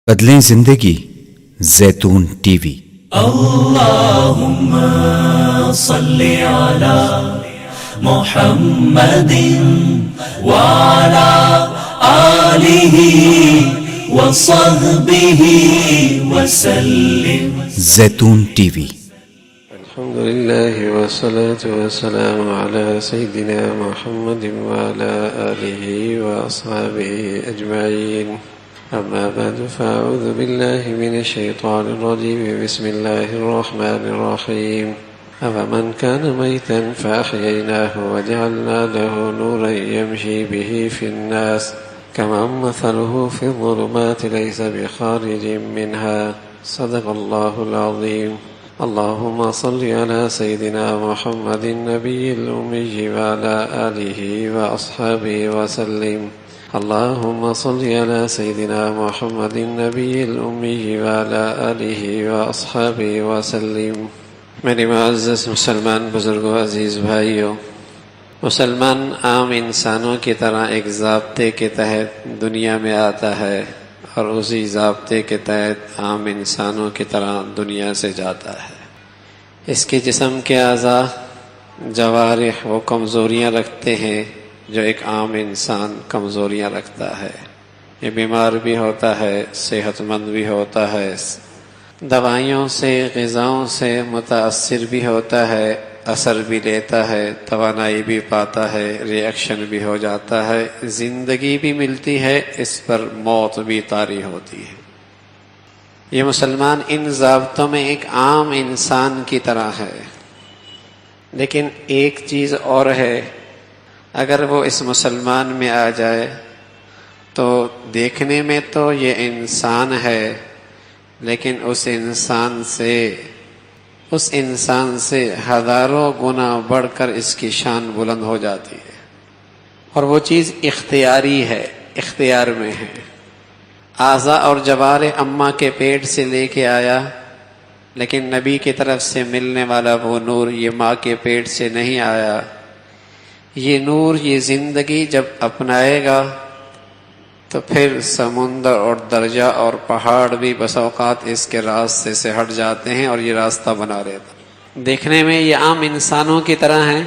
بدلیں زندگی زیتون ٹی وی۔ اللهم صل على محمد وعلى آله وصحبه وسلم۔ زیتون ٹی وی۔ الحمد لله والصلاة والسلام على سيدنا محمد وعلى آله وأصحابه أجمعين، أما بعد فأعوذ بالله من الشيطان الرجيم، بسم الله الرحمن الرحيم. أفمن كان ميتا فأحييناه وجعلنا له نورا يمشي به في الناس كمن مثله في الظلمات ليس بخارج منها، صدق الله العظيم. اللهم صل على سيدنا محمد النبي الأمي وعلى آله وأصحابه وسلم. اللهم صل على سيدنا محمد النبي الأمي وعلى آله وأصحابه وسلم. میرے معزز مسلمان بزرگوں، عزیز بھائیوں، مسلمان عام انسانوں کی طرح ایک ضابطے کے تحت دنیا میں آتا ہے اور اسی ضابطے کے تحت عام انسانوں کی طرح دنیا سے جاتا ہے۔ اس کے جسم کے اعضاء، جوارح وہ کمزوریاں رکھتے ہیں جو ایک عام انسان کمزوریاں رکھتا ہے۔ یہ بیمار بھی ہوتا ہے، صحت مند بھی ہوتا ہے، دوائیوں سے، غذاؤں سے متاثر بھی ہوتا ہے، اثر بھی لیتا ہے، توانائی بھی پاتا ہے، ری ایکشن بھی ہو جاتا ہے، زندگی بھی ملتی ہے، اس پر موت بھی طاری ہوتی ہے۔ یہ مسلمان ان ضابطوں میں ایک عام انسان کی طرح ہے، لیکن ایک چیز اور ہے، اگر وہ اس مسلمان میں آ جائے تو دیکھنے میں تو یہ انسان ہے، لیکن اس انسان سے ہزاروں گنا بڑھ کر اس کی شان بلند ہو جاتی ہے، اور وہ چیز اختیاری ہے، اختیار میں ہے۔ اعضاء اور جوارح اماں کے پیٹ سے لے کے آیا، لیکن نبی کی طرف سے ملنے والا وہ نور یہ ماں کے پیٹ سے نہیں آیا۔ یہ نور، یہ زندگی جب اپنائے گا تو پھر سمندر اور دریا اور پہاڑ بھی بس اوقات اس کے راستے سے ہٹ جاتے ہیں اور یہ راستہ بنا رہتا۔ دیکھنے میں یہ عام انسانوں کی طرح ہیں،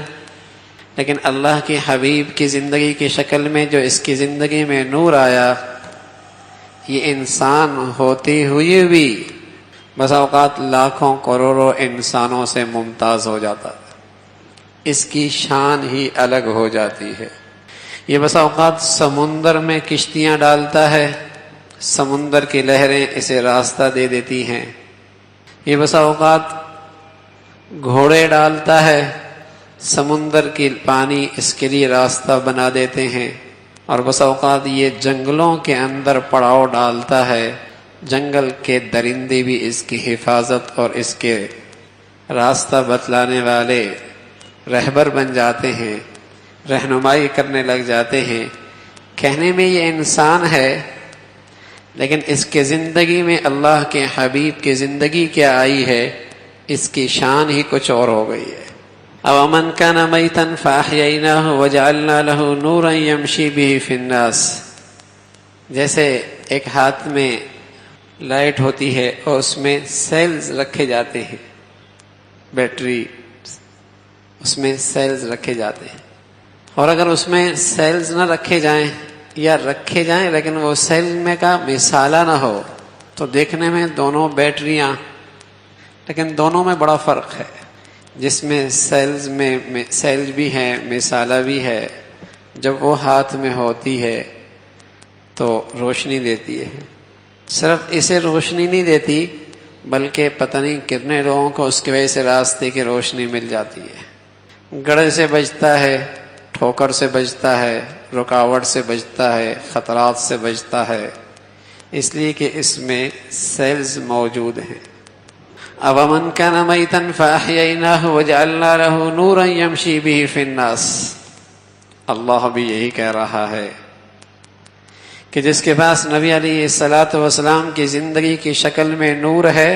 لیکن اللہ کے حبیب کی زندگی کی شکل میں جو اس کی زندگی میں نور آیا، یہ انسان ہوتے ہوئے بھی بس اوقات لاکھوں کروڑوں انسانوں سے ممتاز ہو جاتا ہے، اس کی شان ہی الگ ہو جاتی ہے۔ یہ بس اوقات سمندر میں کشتیاں ڈالتا ہے، سمندر کی لہریں اسے راستہ دے دیتی ہیں۔ یہ بس اوقات گھوڑے ڈالتا ہے، سمندر کی پانی اس کے لیے راستہ بنا دیتے ہیں، اور بس اوقات یہ جنگلوں کے اندر پڑاؤ ڈالتا ہے، جنگل کے درندے بھی اس کی حفاظت اور اس کے راستہ بتلانے والے رہبر بن جاتے ہیں، رہنمائی کرنے لگ جاتے ہیں۔ کہنے میں یہ انسان ہے، لیکن اس کے زندگی میں اللہ کے حبیب کی زندگی کیا آئی ہے، اس کی شان ہی کچھ اور ہو گئی ہے۔ أَوَمَنْ كَانَ مَيْتًا فَأَحْيَيْنَاهُ وَجَعَلْنَا لَهُ نُورًا يَمْشِي بِهِ فِي النَّاسِ، جیسے ایک ہاتھ میں لائٹ ہوتی ہے اور اس میں سیلز رکھے جاتے ہیں، بیٹری، اس میں سیلز رکھے جاتے ہیں، اور اگر اس میں سیلز نہ رکھے جائیں یا رکھے جائیں لیکن وہ سیل میں کا مثالہ نہ ہو تو دیکھنے میں دونوں بیٹریاں، لیکن دونوں میں بڑا فرق ہے۔ جس میں سیلز بھی ہیں، مثالہ بھی ہے، جب وہ ہاتھ میں ہوتی ہے تو روشنی دیتی ہے، صرف اسے روشنی نہیں دیتی بلکہ پتہ نہیں کتنے لوگوں کو اس کی وجہ سے راستے کی روشنی مل جاتی ہے۔ گڑھے سے بچتا ہے، ٹھوکر سے بچتا ہے، رکاوٹ سے بچتا ہے، خطرات سے بچتا ہے، اس لیے کہ اس میں سیلز موجود ہیں۔ أَوَمَنْ كَانَ مَيْتًا فَأَحْيَيْنَاهُ وَجَعَلْنَا لَهُ نُورًا يَمْشِي بِهِ فِي النَّاسِ، اللہ بھی یہی کہہ رہا ہے کہ جس کے پاس نبی علیہ الصلاۃ والسلام کی زندگی کی شکل میں نور ہے،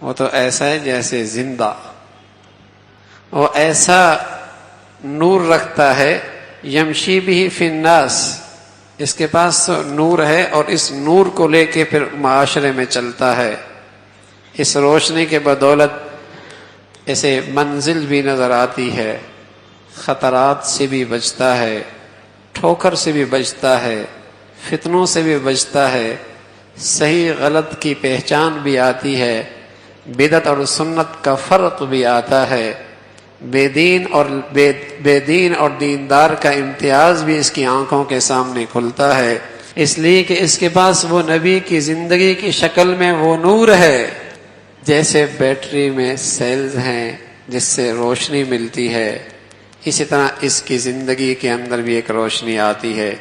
وہ تو ایسا ہے جیسے زندہ، وہ ایسا نور رکھتا ہے، یمشی بھی فی الناس، اس کے پاس نور ہے اور اس نور کو لے کے پھر معاشرے میں چلتا ہے. اس روشنی کے بدولت اسے منزل بھی نظر آتی ہے، خطرات سے بھی بچتا ہے، ٹھوکر سے بھی بچتا ہے، فتنوں سے بھی بچتا ہے، صحیح غلط کی پہچان بھی آتی ہے، بدعت اور سنت کا فرق بھی آتا ہے، بے دین اور دیندار کا امتیاز بھی اس کی آنکھوں کے سامنے کھلتا ہے، اس لیے کہ اس کے پاس وہ نبی کی زندگی کی شکل میں وہ نور ہے. جیسے بیٹری میں سیلز ہیں جس سے روشنی ملتی ہے، اسی طرح اس کی زندگی کے اندر بھی ایک روشنی آتی ہے.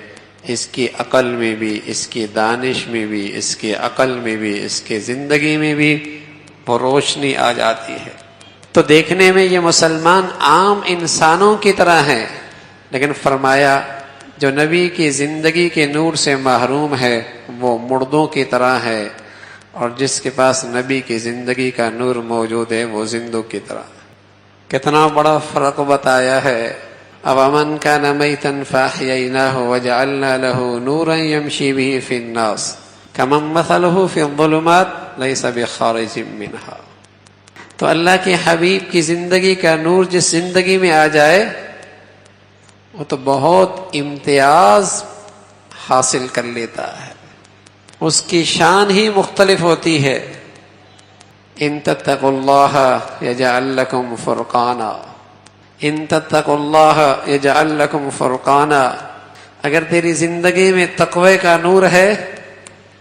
اس کی عقل میں بھی، اس کی دانش میں بھی، اس کی عقل میں بھی، اس کی زندگی میں بھی وہ روشنی آ جاتی ہے. تو دیکھنے میں یہ مسلمان عام انسانوں کی طرح ہیں، لیکن فرمایا جو نبی کی زندگی کے نور سے محروم ہے وہ مردوں کی طرح ہے، اور جس کے پاس نبی کی زندگی کا نور موجود ہے وہ زندوں کی طرح. کتنا بڑا فرق بتایا ہے. أَوَمَنْ كَانَ مَيْتًا فَأَحْيَيْنَاهُ وَجَعَلْنَا لَهُ نُورًا يَمْشِي بِهِ فِي النَّاسِ كَمَنْ مَثَلُهُ فِي الظُّلُمَاتِ لَيْسَ بِخَارِجٍ مِّنْهَا. تو اللہ کے حبیب کی زندگی کا نور جس زندگی میں آ جائے وہ تو بہت امتیاز حاصل کر لیتا ہے، اس کی شان ہی مختلف ہوتی ہے. ان تتقوا اللہ یجعل لکم فرقانا، ان تتقوا اللہ یجعل لکم فرقانا. اگر تیری زندگی میں تقوی کا نور ہے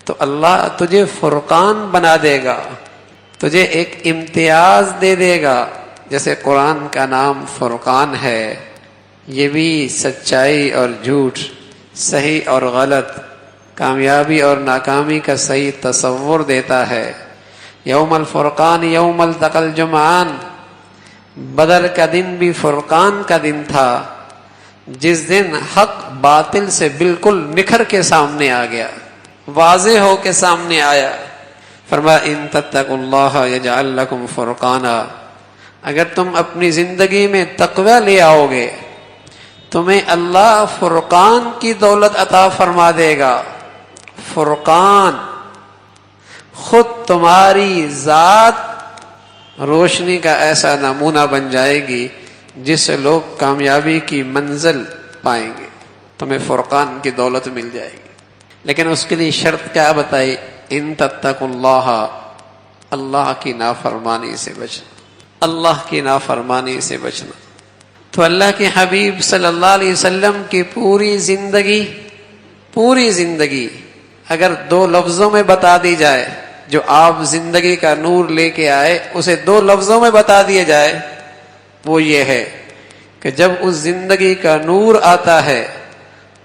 تو اللہ تجھے فرقان بنا دے گا، تجھے ایک امتیاز دے دے گا. جیسے قرآن کا نام فرقان ہے، یہ بھی سچائی اور جھوٹ، صحیح اور غلط، کامیابی اور ناکامی کا صحیح تصور دیتا ہے. یوم الفرقان یوم التقى الجمعان، بدر کا دن بھی فرقان کا دن تھا، جس دن حق باطل سے بالکل نکھر کے سامنے آ گیا، واضح ہو کے سامنے آیا. فرمایا ان تتقوا اللہ یجعل لکم فرقانا، اگر تم اپنی زندگی میں تقوی لے آؤ گے تمہیں اللہ فرقان کی دولت عطا فرما دے گا. فرقان خود تمہاری ذات روشنی کا ایسا نمونہ بن جائے گی جس سے لوگ کامیابی کی منزل پائیں گے. تمہیں فرقان کی دولت مل جائے گی، لیکن اس کے لیے شرط کیا بتائی؟ ان تتقوا اللہ، اللہ کی نافرمانی سے بچنا، اللہ کی نافرمانی سے بچنا. تو اللہ کے حبیب صلی اللہ علیہ وسلم کی پوری زندگی اگر دو لفظوں میں بتا دی جائے، جو آپ زندگی کا نور لے کے آئے اسے دو لفظوں میں بتا دیا جائے، وہ یہ ہے کہ جب اس زندگی کا نور آتا ہے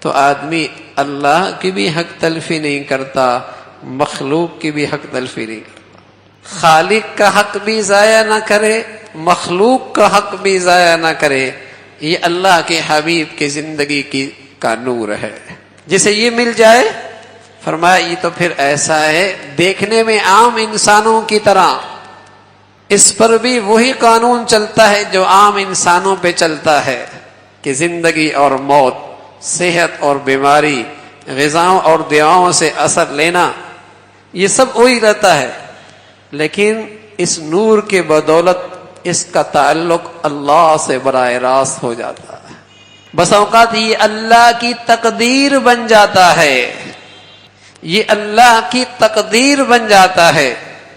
تو آدمی اللہ کی بھی حق تلفی نہیں کرتا، مخلوق کی بھی حق تلفی نہیں کرتا. خالق کا حق بھی ضائع نہ کرے، مخلوق کا حق بھی ضائع نہ کرے. یہ اللہ کے حبیب کی زندگی کا نور ہے. جسے یہ مل جائے فرمایا یہ تو پھر ایسا ہے دیکھنے میں عام انسانوں کی طرح، اس پر بھی وہی قانون چلتا ہے جو عام انسانوں پہ چلتا ہے کہ زندگی اور موت، صحت اور بیماری، غذاؤں اور دواؤں سے اثر لینا، یہ سب وہی رہتا ہے. لیکن اس نور کے بدولت اس کا تعلق اللہ سے براہ راست ہو جاتا ہے. بس اوقات یہ اللہ کی تقدیر بن جاتا ہے، یہ اللہ کی تقدیر بن جاتا ہے.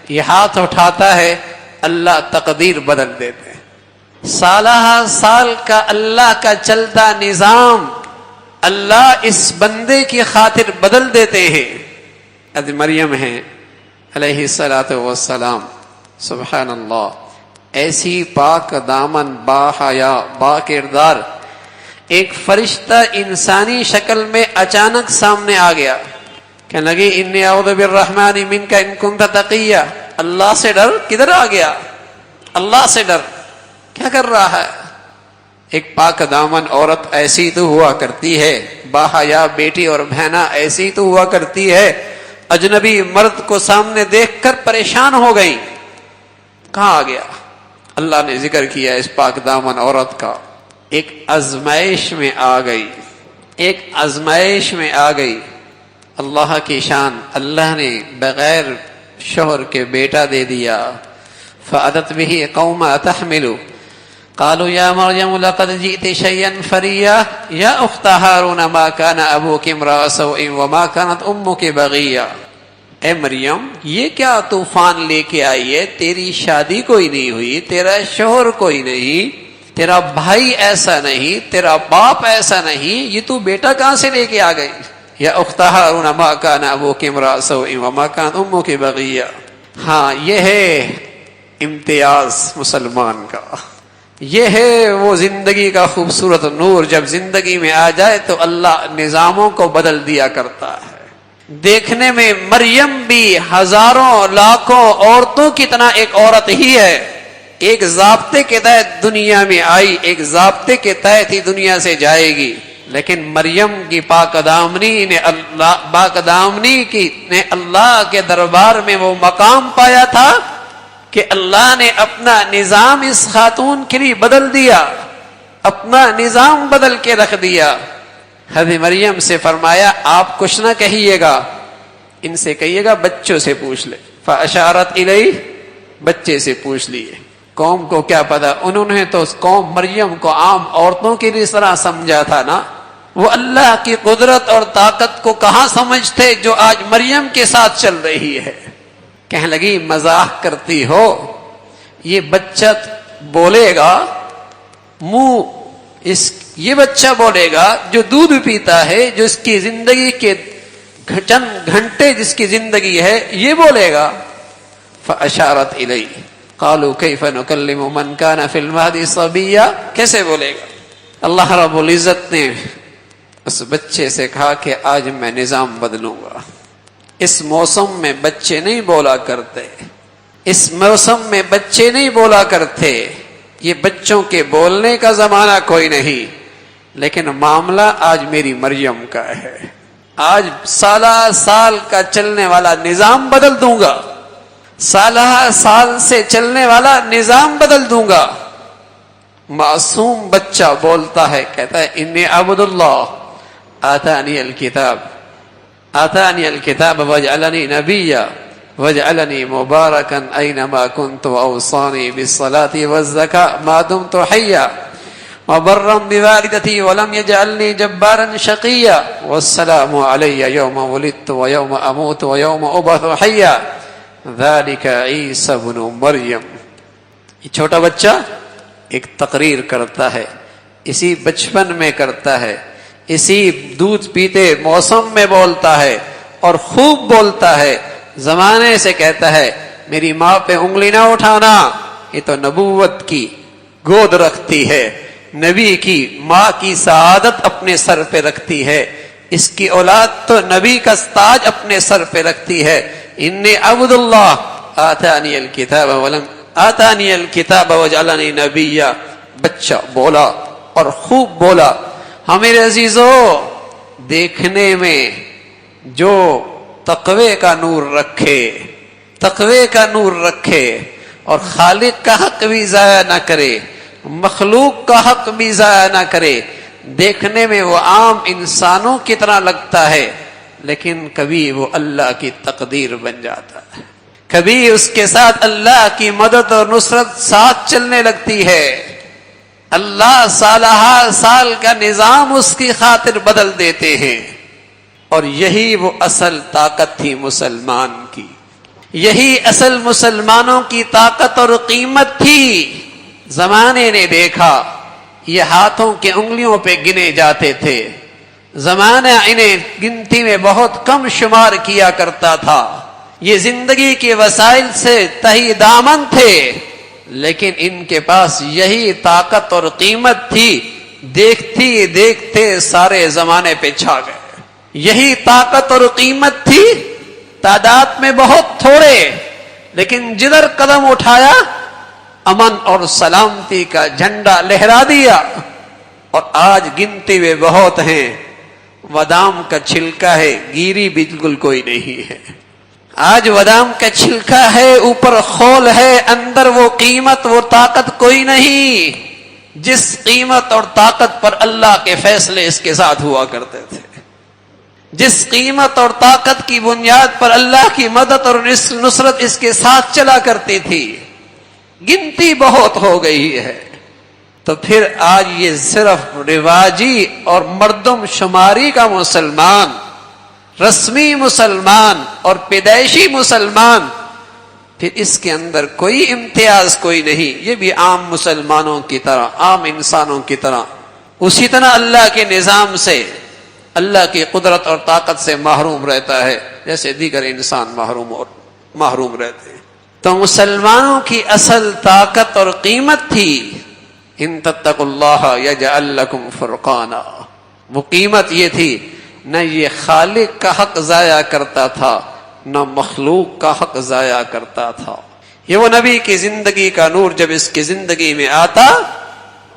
یہ ہاتھ اٹھاتا ہے، اللہ تقدیر بدل دیتے ہیں. سالہ سال کا اللہ کا چلتا نظام اللہ اس بندے کی خاطر بدل دیتے ہیں. حضرت مریم ہیں علیہ السلام، سبحان اللہ، ایسی پاک دامن، با حیا، با کردار، ایک فرشتہ انسانی شکل میں اچانک سامنے آ گیا. کہنے لگی انی اعوذ بالرحمن منک ان کنت تقیا. اللہ سے ڈر، کدھر آ گیا؟ اللہ سے ڈر، کیا کر رہا ہے؟ ایک پاک دامن عورت ایسی تو ہوا کرتی ہے، با حیا بیٹی اور بہنا ایسی تو ہوا کرتی ہے. اجنبی مرد کو سامنے دیکھ کر پریشان ہو گئی. کہاں آ گیا؟ اللہ نے ذکر کیا اس پاک دامن عورت کا، ایک آزمائش میں آ گئی. ایک آزمائش میں آ گئی، اللہ کی شان، اللہ نے بغیر شوہر کے بیٹا دے دیا. فأتت به قوما تحمل قالوا يا مريم لقد جئت شيئا فريا يا أخت هارون ما كان أبوك امرأ سوء وما كانت أمك بغيا. اے مریم، یہ کیا طوفان لے کے آئی ہے؟ تیری شادی کوئی نہیں ہوئی، تیرا شوہر کوئی نہیں، تیرا بھائی ایسا نہیں، تیرا باپ ایسا نہیں، یہ تو بیٹا کہاں سے لے کے آ گئی؟ یا اخت ہارون ما کان ابوک امرأ سوء وما کانت امک بغیا. ہاں، یہ ہے امتیاز مسلمان کا، یہ ہے وہ زندگی کا خوبصورت نور. جب زندگی میں آ جائے تو اللہ نظاموں کو بدل دیا کرتا ہے. دیکھنے میں مریم بھی ہزاروں لاکھوں عورتوں کی طرح ایک عورت ہی ہے، ایک ضابطے کے تحت دنیا میں آئی، ایک ضابطے کے تحت ہی دنیا سے جائے گی. لیکن مریم کی پاک دامنی نے اللہ کے دربار میں وہ مقام پایا تھا کہ اللہ نے اپنا نظام اس خاتون کے لیے بدل دیا، اپنا نظام بدل کے رکھ دیا. حضرت مریم سے فرمایا آپ کچھ نہ کہیے گا، ان سے کہیے گا بچوں سے پوچھ لے. فاشارت الیہ، بچے سے پوچھ لیے. قوم کو کیا پتا، انہوں نے تو قوم مریم کو عام عورتوں کی طرح سمجھا تھا نا. وہ اللہ کی قدرت اور طاقت کو کہاں سمجھتے جو آج مریم کے ساتھ چل رہی ہے. کہنے لگی مزاح کرتی ہو، یہ بچہ بولے گا، یہ بچہ بولے گا جو دودھ پیتا ہے، جو اس کی زندگی کے چند گھنٹے جس کی زندگی ہے، یہ بولے گا. فاشارت الیہ قالوا کیف نکلم من کان فی المہد صبیا، کیسے بولے گا؟ اللہ رب العزت نے اس بچے سے کہا کہ آج میں نظام بدلوں گا. اس موسم میں بچے نہیں بولا کرتے، اس موسم میں بچے نہیں بولا کرتے، یہ بچوں کے بولنے کا زمانہ کوئی نہیں. لیکن معاملہ آج میری مریم کا ہے. آج سالہ سال کا چلنے والا نظام بدل دوں گا، سالہ سال سے چلنے والا نظام بدل دوں گا. معصوم بچہ بولتا ہے، کہتا ہے انی عبد اللہ آتانی الکتاب وجعلنی نبیا وجعلنی مبارکا اینما کنت واوصانی بالصلاة والزکاة ما دمت حیا وبرا بوالدتی ولم یجعلنی جبارا شقیا والسلام علی یوم ولدت ویوم اموت ویوم ابعث حیا ذالک عیسی بن مریم. یہ چھوٹا بچہ ایک تقریر کرتا ہے، اسی بچپن میں کرتا ہے، اسی دودھ پیتے موسم میں بولتا ہے اور خوب بولتا ہے. زمانے سے کہتا ہے میری ماں پہ انگلی نہ اٹھانا، یہ تو نبوت کی گود رکھتی ہے، نبی کی ماں کی سعادت اپنے سر پہ رکھتی ہے، اس کی اولاد تو نبی کا تاج اپنے سر پہ رکھتی ہے. انی عبد اللہ آتانی الکتاب وجعلنی نبیا. بچہ بولا اور خوب بولا. ہمارے عزیزو، دیکھنے میں جو تقوی کا نور رکھے، تقوی کا نور رکھے اور خالق کا حق بھی ضائع نہ کرے، مخلوق کا حق بھی ضائع نہ کرے، دیکھنے میں وہ عام انسانوں کی طرح لگتا ہے، لیکن کبھی وہ اللہ کی تقدیر بن جاتا ہے، کبھی اس کے ساتھ اللہ کی مدد اور نصرت ساتھ چلنے لگتی ہے. اللہ سالہ سال کا نظام اس کی خاطر بدل دیتے ہیں. اور یہی وہ اصل طاقت تھی مسلمان کی، یہی اصل مسلمانوں کی طاقت اور قیمت تھی. زمانے نے دیکھا یہ ہاتھوں کے انگلیوں پہ گنے جاتے تھے، زمانہ انہیں گنتی میں بہت کم شمار کیا کرتا تھا، یہ زندگی کے وسائل سے تہی دامن تھے، لیکن ان کے پاس یہی طاقت اور قیمت تھی. دیکھتی دیکھتے سارے زمانے پہ چھا گئے. یہی طاقت اور قیمت تھی، تعداد میں بہت تھوڑے، لیکن جدھر قدم اٹھایا امن اور سلامتی کا جھنڈا لہرا دیا. اور آج گنتی میں بہت ہیں، بادام کا چھلکا ہے، گیری بالکل کوئی نہیں ہے. آج بادام کا چھلکا ہے، اوپر خول ہے، اندر وہ قیمت وہ طاقت کوئی نہیں. جس قیمت اور طاقت پر اللہ کے فیصلے اس کے ساتھ ہوا کرتے تھے، جس قیمت اور طاقت کی بنیاد پر اللہ کی مدد اور نصرت اس کے ساتھ چلا کرتی تھی، گنتی بہت ہو گئی ہے۔ تو پھر آج یہ صرف رواجی اور مردم شماری کا مسلمان، رسمی مسلمان اور پیدائشی مسلمان، پھر اس کے اندر کوئی امتیاز کوئی نہیں، یہ بھی عام مسلمانوں کی طرح، عام انسانوں کی طرح اسی طرح اللہ کے نظام سے، اللہ کی قدرت اور طاقت سے محروم رہتا ہے جیسے دیگر انسان محروم رہتے ہیں۔ تو مسلمانوں کی اصل طاقت اور قیمت تھی ان تتقوا اللہ یجعل لکم فرقانا، وہ قیمت یہ تھی، نہ یہ خالق کا حق ضائع کرتا تھا نہ مخلوق کا حق ضائع کرتا تھا۔ یہ وہ نبی کی زندگی کا نور جب اس کی زندگی میں آتا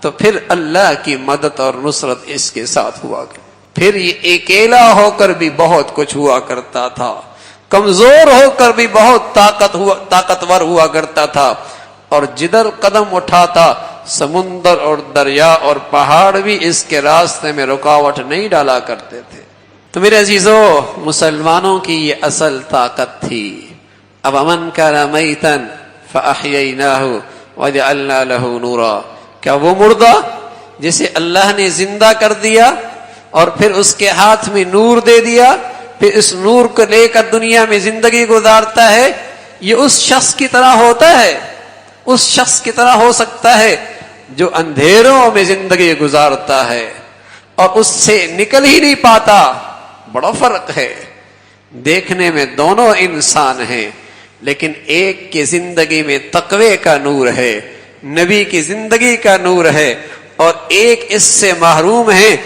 تو پھر اللہ کی مدد اور نصرت اس کے ساتھ ہوا کرتی، پھر یہ اکیلا ہو کر بھی بہت کچھ ہوا کرتا تھا، کمزور ہو کر بھی بہت طاقتور ہوا کرتا تھا، اور جدھر قدم اٹھاتا سمندر اور دریا اور پہاڑ بھی اس کے راستے میں رکاوٹ نہیں ڈالا کرتے تھے۔ تو میرے عزیزو، مسلمانوں کی یہ اصل طاقت تھی۔ اب امن کان میتا فاحییناہ وجعلنا لہ نورا، کیا وہ مردہ جسے اللہ نے زندہ کر دیا اور پھر اس کے ہاتھ میں نور دے دیا، پھر اس نور کو لے کر دنیا میں زندگی گزارتا ہے، یہ اس شخص کی طرح ہوتا ہے، اس شخص کی طرح ہو سکتا ہے جو اندھیروں میں زندگی گزارتا ہے اور اس سے نکل ہی نہیں پاتا؟ بڑا فرق ہے۔ دیکھنے میں دونوں انسان ہیں، لیکن ایک کی زندگی میں تقوی کا نور ہے، نبی کی زندگی کا نور ہے، اور ایک اس سے محروم ہے۔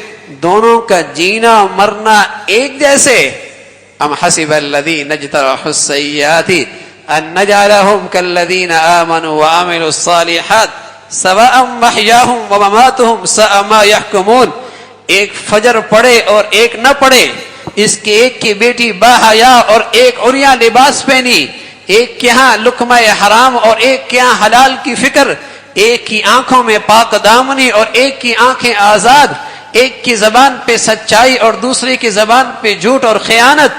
دونوں کا جینا مرنا ایک جیسے۔ ام حسب الذین اجترحوا السیئات ان نجعلهم كالذین آمنوا وعملوا الصالحات سواء محیاهم ومماتهم ساء ما يحکمون۔ ایک فجر پڑھے اور ایک نہ پڑھے، اس کے ایک کی بیٹی باحیا اور ایک عریاں لباس پہنی، ایک کے ہاں لقمہ حرام اور ایک کے ہاں حلال کی فکر، ایک کی آنکھوں میں پاک دامنی اور ایک کی آنکھیں آزاد، ایک کی زبان پہ سچائی اور دوسرے کی زبان پہ جھوٹ اور خیانت۔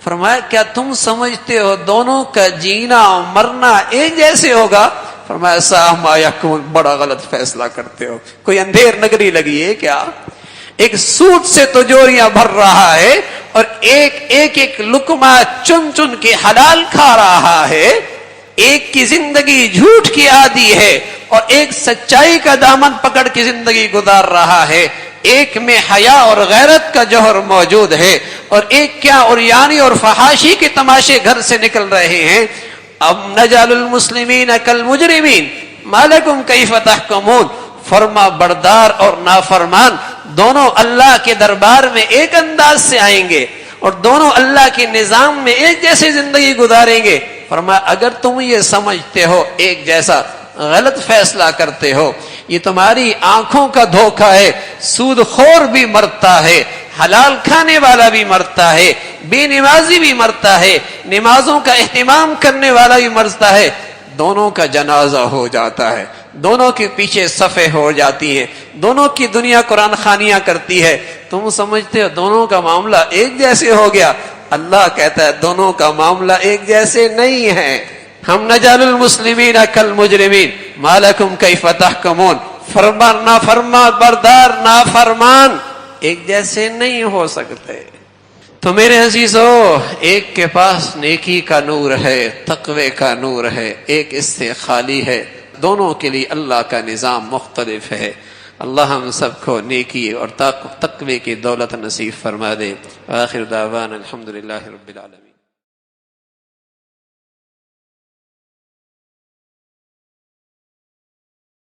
فرمایا کیا تم سمجھتے ہو دونوں کا جینا اور مرنا ایک جیسے ہوگا؟ فرمایا ساء ما یحکمون، بڑا غلط فیصلہ کرتے ہو، کوئی اندھیر نگری لگی ہے کیا؟ ایک سود سے تجوریاں بھر رہا ہے اور ایک لقمہ چن چن کے حلال کھا رہا ہے، ایک کی زندگی جھوٹ کی عادی ہے اور ایک سچائی کا دامن پکڑ کے زندگی گزار رہا ہے، ایک میں حیا اور غیرت کا جوہر موجود ہے اور ایک کیا عریانی اور فحاشی کے تماشے گھر سے نکل رہے ہیں۔ اب نجعل المسلمین کالمجرمین ما لکم کیف تحکمون۔ فرما بردار اور نافرمان دونوں اللہ کے دربار میں ایک انداز سے آئیں گے اور دونوں اللہ کے نظام میں ایک جیسے زندگی گزاریں گے۔ فرمایا اگر تم یہ سمجھتے ہو ایک جیسا، غلط فیصلہ کرتے ہو، یہ تمہاری آنکھوں کا دھوکہ ہے۔ سود خور بھی مرتا ہے، حلال کھانے والا بھی مرتا ہے، بے نمازی بھی مرتا ہے، نمازوں کا اہتمام کرنے والا بھی مرتا ہے، دونوں کا جنازہ ہو جاتا ہے، دونوں کے پیچھے صفیں ہو جاتی ہیں، دونوں کی دنیا قرآن خوانیاں کرتی ہے۔ تم سمجھتے ہو دونوں کا معاملہ ایک جیسے ہو گیا؟ اللہ کہتا ہے دونوں کا معاملہ ایک جیسے نہیں ہے۔ ہم نجعل المسلمین کالمجرمین ما لکم کیف تحکمون۔ فرمان نافرمان بردار نافرمان ایک جیسے نہیں ہو سکتے۔ تو میرے عزیزو، ایک کے پاس نیکی کا نور ہے، تقوی کا نور ہے، ایک اس سے خالی ہے۔ دونوں کے لیے اللہ کا نظام مختلف ہے۔ اللہ ہم سب کو نیکی اور تقوی کی دولت نصیب فرما دے۔ آخر دعوانا الحمدللہ رب العالمین۔